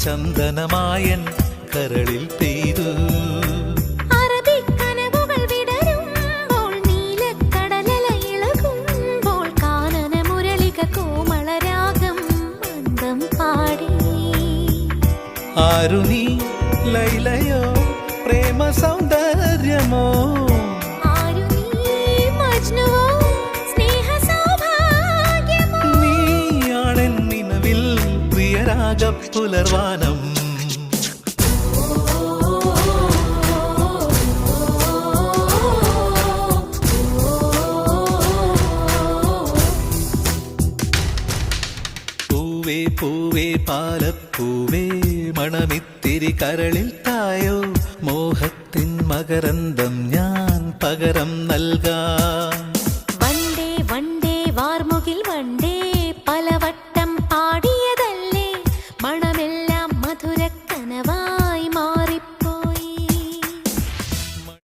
ചന്ദനമായൻ കരളിൽ പെയ്തു. അറബിക്കനവുകൾ വിടരുമ്പോൾ നീലക്കടലല ഇളകുമ്പോൾ കാനന മുരളിക കോമളരാഗം മന്ദം പാടി. ആരു നീ ലൈലയോ പ്രേമ സൗന്ദര്യമോ, ആരു നീ മജ്നുവോ സ്നേഹ സൗഭാഗ്യമോ, നീയാണെൻ നിലവിൽ പ്രിയരാഗ പുലർവാനം. പൂവേ പൂവേ പാലപ്പൂവേ മണമിത്തിരി കരളിൽ തായോ, മോഹത്തിൻ മകരന്തം ഞാൻ പകരം നൽകാം.